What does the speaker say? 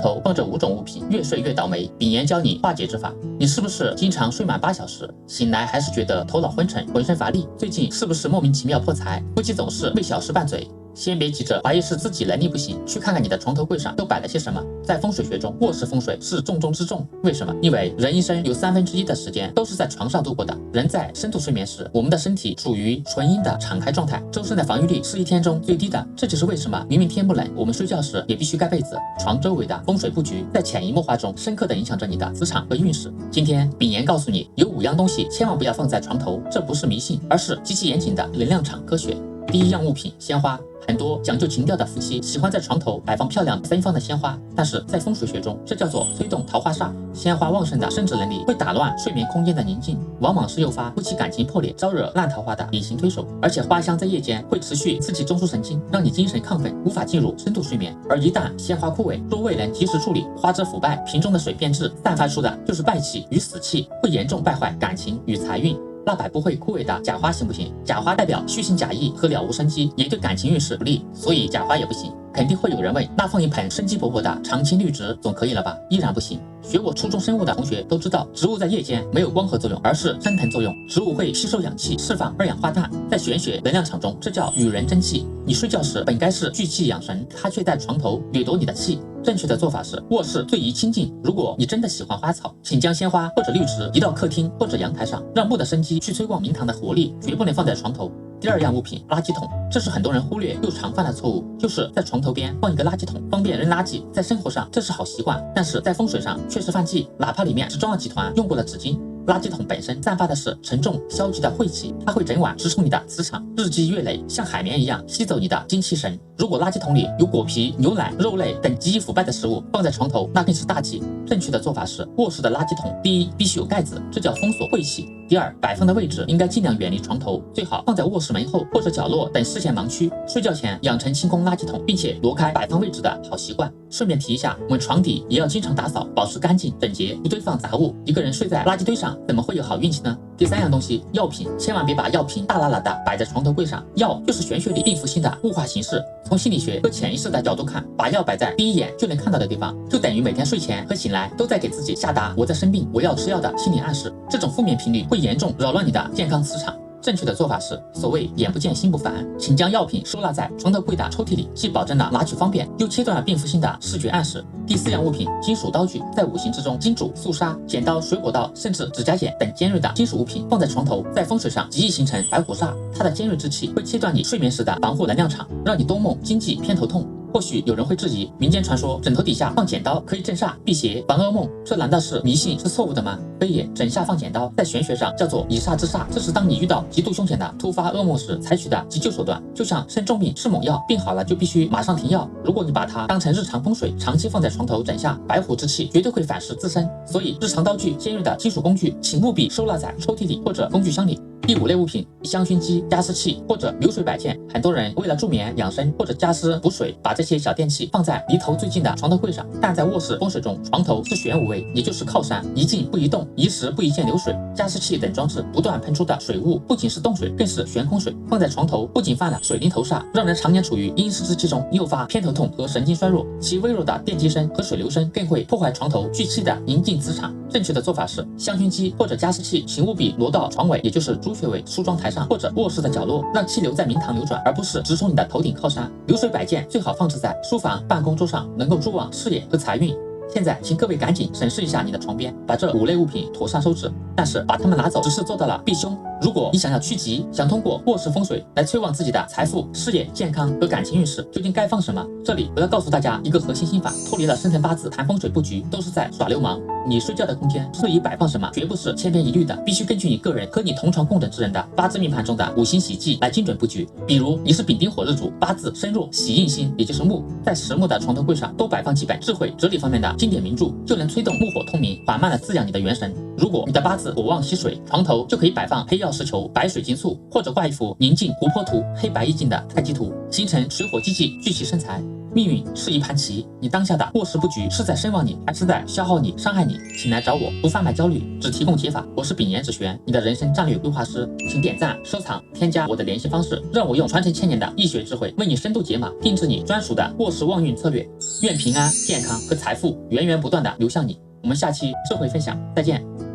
头放着5种物品，越睡越倒霉。秉言教你化解之法。你是不是经常睡满8小时，醒来还是觉得头脑昏沉，浑身乏力？最近是不是莫名其妙破财？夫妻总是为小事拌嘴？先别急着怀疑是自己能力不行，去看看你的床头柜上都摆了些什么。在风水学中，卧室风水是重中之重。为什么？因为人一生有1/3的时间都是在床上度过的。人在深度睡眠时，我们的身体处于纯阴的敞开状态，周身的防御力是一天中最低的。这就是为什么明明天不冷，我们睡觉时也必须盖被子。床周围的风水布局在潜移默化中深刻地影响着你的磁场和运势。今天秉言告诉你，有5样东西千万不要放在床头，这不是迷信，而是极其严谨的能量场科学。第一样物品，鲜花。很多讲究情调的夫妻喜欢在床头摆放漂亮芬芳的鲜花，但是在风水学中，这叫做催动桃花煞。鲜花旺盛的生殖能力会打乱睡眠空间的宁静，往往是诱发夫妻感情破裂、招惹烂桃花的隐形推手。而且花香在夜间会持续刺激中枢神经，让你精神亢奋，无法进入深度睡眠。而一旦鲜花枯萎，若未能及时处理，花枝腐败，瓶中的水变质，散发出的就是败气与死气，会严重败坏感情与财运。那摆不会枯萎的假花行不行？假花代表虚情假意和了无生机，也对感情运势不利，所以假花也不行。肯定会有人问，那放一盆生机勃勃的常青绿植总可以了吧？依然不行。学我初中生物的同学都知道，植物在夜间没有光合作用，而是生藤作用。植物会吸收氧气，释放二氧化碳，在玄学能量场中，这叫与人争气。你睡觉时本该是聚气养神，它却在床头掠夺你的气。正确的做法是，卧室最宜清静。如果你真的喜欢花草，请将鲜花或者绿植移到客厅或者阳台上，让木的生机去催旺明堂的活力，绝不能放在床头。第2样物品，垃圾桶。这是很多人忽略又常犯的错误，就是在床头边放一个垃圾桶，方便扔垃圾。在生活上这是好习惯，但是在风水上却是犯忌，哪怕里面是中药集团用过的纸巾。垃圾桶本身散发的是沉重消极的晦气，它会整晚直冲你的磁场，日积月累，像海绵一样吸走你的精气神。如果垃圾桶里有果皮、牛奶、肉类等极易腐败的食物放在床头，那更是大忌。正确的做法是，卧室的垃圾桶第一必须有盖子，这叫封锁晦气。第2，摆放的位置应该尽量远离床头，最好放在卧室门后或者角落等视线盲区。睡觉前养成清空垃圾桶并且挪开摆放位置的好习惯。顺便提一下，我们床底也要经常打扫，保持干净整洁，不堆放杂物。一个人睡在垃圾堆上，怎么会有好运气呢？第3样东西，药品。千万别把药瓶大喇喇的摆在床头柜上。药就是玄学里病符星的物化形式。从心理学和潜意识的角度看，把药摆在第一眼就能看到的地方，就等于每天睡前和醒来都在给自己下达我在生病，我要吃药的心理暗示。这种负面频率会严重扰乱你的健康磁场。正确的做法是，所谓眼不见心不烦，请将药品收纳在床头柜的抽屉里，既保证了拿取方便，又切断了病符星的视觉暗示。第4样物品，金属刀具。在五行之中，金主、肃杀、剪刀、水果刀，甚至指甲剪等尖锐的金属物品放在床头，在风水上极易形成白虎煞。它的尖锐之气会切断你睡眠时的防护能量场，让你多梦、经济、偏头痛。或许有人会质疑，民间传说枕头底下放剪刀可以镇煞、辟邪、防噩梦，这难道是迷信，是错误的吗？非也，枕下放剪刀在玄学上叫做以煞制煞，这是当你遇到极度凶险的突发噩梦时采取的急救手段，就像生重病吃猛药，病好了就必须马上停药。如果你把它当成日常风水，长期放在床头枕下，白虎之气绝对会反噬自身。所以日常刀具、尖锐的金属工具，请务必收纳在抽屉里或者工具箱里。第5类物品，香薰机、加湿器或者流水摆件。很多人为了助眠养生或者加湿补水，把这些小电器放在离头最近的床头柜上，但在卧室风水中，床头是玄武位，也就是靠山，宜静不宜动，宜时不宜见流水。加湿器等装置不断喷出的水雾，不仅是冻水，更是悬空水，放在床头不仅犯了水灵头煞，让人常年处于阴湿之气中，诱发偏头痛和神经衰弱。其微弱的电击声和水流声更会破坏床头聚气的宁静磁场。正确的做法是，香薰机或者加湿器，请务必挪到床尾，也就是朱穴位、梳妆台上或者卧室的角落，让气流在明堂流转，而不是直冲你的头顶靠山。流水摆件最好放置在书房、办公桌上，能够助旺事业和财运。现在请各位赶紧审视一下你的床边，把这5类物品妥善收拾。但是把它们拿走只是做到了避凶。如果你想要趋吉，想通过卧室风水来催旺自己的财富、事业、健康和感情运势，究竟该放什么？这里我要告诉大家一个核心心法，脱离了生辰八字谈风水布局都是在耍流氓。你睡觉的空间适宜摆放什么，绝不是千篇一律的，必须根据你个人和你同床共枕之人的八字命盘中的五行喜忌来精准布局。比如你是丙丁火日主，八字身弱，喜印星也就是木，在实木的床头柜上多摆放几本智慧哲理方面的经典名著，就能催动木火通明，缓慢的滋养你的元神。如果你的八字火旺喜水，床头就可以摆放黑曜石球、白水晶簇，或者挂一幅宁静湖泊图、黑白意境的太极图，形成水火既济，聚气生财。命运是一盘棋，你当下的过时不局是在声望你，还是在消耗你、伤害你？请来找我，不贩卖焦虑，只提供铁法。我是秉言子璇，你的人生战略规划师，请点赞、收藏、添加我的联系方式，让我用传承千年的易学智慧，为你深度解码，定制你专属的过时旺运策略。愿平安、健康和财富源源不断的流向你。我们下期智慧分享再见。